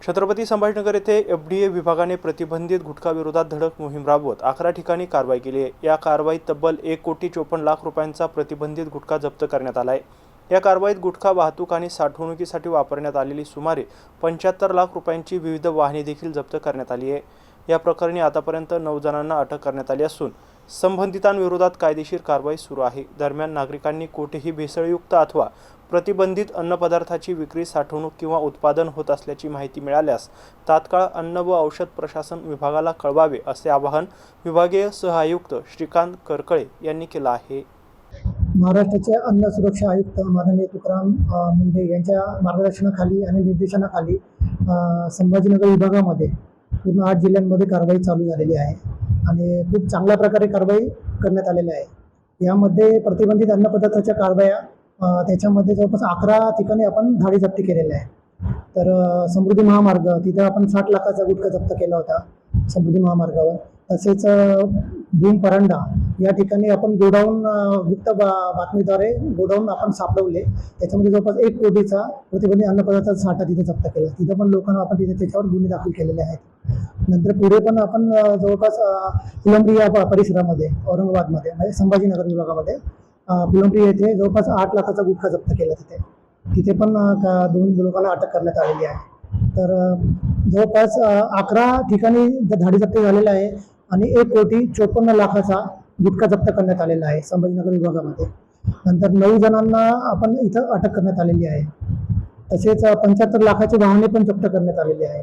छत्रपती संभाजीनगर येथे एफडीए विभागाने प्रतिबंधित गुटखा विरोधात धडक मोहीम राबवत 11 ठिकाणी कारवाई केली आहे। या कारवाईत तब्बल 1,54,00,000 रुपयांचा प्रतिबंधित गुटखा जप्त करण्यात आला आहे। या कारवाईत गुटखा वाहतूक आणि साठवणुकीसाठी वापरण्यात आलेली सुमारे 75 लाख रुपयांची विविध वाहने देखील जप्त करण्यात आली आहे। या प्रकरणी आतापर्यंत 9 जणांना अटक करण्यात आली असून संबंधितांविरोधात कायदेशीर कारवाई सुरू आहे। दरम्यान नागरिकांनी कोठेही भेसळयुक्त अथवा प्रतिबंधित अन्नपदार्थाची विक्री, साठवणूक किंवा उत्पादन होत असल्याची माहिती मिळाल्यास तात्काळ अन्न व औषध प्रशासन विभागाला कळवावे असे आवाहन विभागीय सहआयुक्त श्रीकांत करकळे यांनी केलं आहे। महाराष्ट्राचे अन्न सुरक्षा आयुक्त माननीय तुकाराम मुंढे यांच्या मार्गदर्शनाखाली आणि निर्देशनाखाली संभाजीनगर विभागामध्ये पूर्ण 8 जिल्ह्यांमध्ये कारवाई चालू झालेली आहे आणि खूप चांगल्या प्रकारे कारवाई करण्यात आलेली आहे। यामध्ये प्रतिबंधित अन्नपदार्थाच्या कारवाया त्याच्यामध्ये जवळपास 11 ठिकाणी आपण धाडी जप्ती केलेल्या आहे। तर समृद्धी महामार्ग तिथे आपण 60 लाखाचा गुटखा जप्त केला होता समृद्धी महामार्गावर। तसेच भीम परांडा या ठिकाणी आपण गोडाऊन गुप्त बातमीद्वारे गोडाऊन आपण सापडवले, त्याच्यामध्ये जवळपास 1 कोटीचा प्रतिबंधित अन्नपदार्थाचा साठा तिथे जप्त केला। तिथे पण लोकांना आपण तिथे त्याच्यावर गुन्हे दाखल केलेले आहेत। नंतर पुढे पण आपण जवळपास फुलंब्री या परिसरामध्ये औरंगाबादमध्ये म्हणजे संभाजीनगर विभागामध्ये फुलंब्री येथे जवळपास 8 लाखाचा गुटखा जप्त केला। तिथे पण 2 लोकांना अटक करण्यात आलेली आहे। तर जवळपास 11 ठिकाणी धाडी जप्ती झालेला आहे आणि 1,54,00,000 गुटखा जप्त करण्यात आलेला आहे संभाजीनगर विभागामध्ये। नंतर 9 जणांना आपण इथं अटक करण्यात आलेली आहे। तसेच 75 लाखाचे वाहने पण जप्त करण्यात आलेले आहे।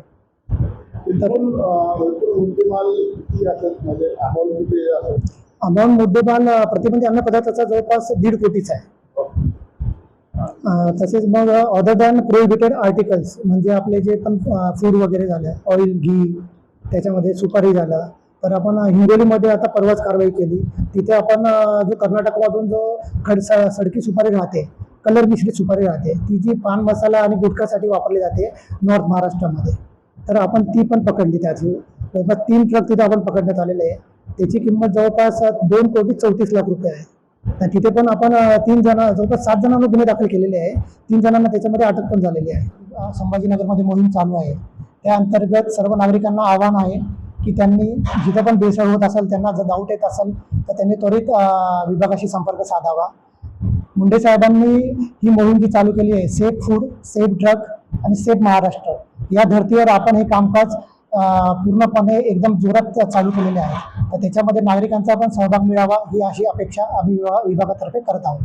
अमाऊंट मुद्देमाल प्रतिबंधित अन्नपदार्थाचा जवळपास 1.5 कोटीचा आहे। तसेच मग अदर दॅन प्रोहिबिटेड आर्टिकल्स म्हणजे आपले जे पण फूड वगैरे झालं, ऑइल, घी, त्याच्यामध्ये सुपारी झालं, तर आपण हिंगोलीमध्ये आता परवाच कारवाई केली। तिथे आपण जो कर्नाटकमधून जो सडकी सुपारी राहते, कलर मिश्रित सुपारी राहते, ती जी पान मसाला आणि गुटखासाठी वापरली जाते नॉर्थ महाराष्ट्रामध्ये, तर आपण ती पण पकडली। त्याची जवळपास 3 ट्रक तिथे आपण पकडण्यात आलेले आहे। त्याची किंमत जवळपास 2,34,00,000 रुपये आहे। तिथे पण आपण 3 जण जवळपास 7 जणांना गुन्हे दाखल केलेले आहे। 3 जणांना त्याच्यामध्ये अटक पण झालेली आहे। संभाजीनगरमध्ये मोहीम चालू आहे, त्या अंतर्गत सर्व नागरिकांना आव्हान आहे की त्यांनी जिथे पण भेसळ होत असेल, त्यांना जर डाऊट येत असेल तर त्यांनी त्वरित विभागाशी संपर्क साधावा। मुंढे साहेबांनी ही मोहीम जी चालू केली आहे, सेफ फूड, सेफ ड्रग आणि सेफ महाराष्ट्र, या धर्तीवर आपण हे कामकाज पूर्णपणे एकदम जोरात चालू केलेले आहे। तर त्याच्यामध्ये नागरिकांचा पण सहभाग मिळावा ही अशी अपेक्षा आम्ही विभागातर्फे करत आहोत।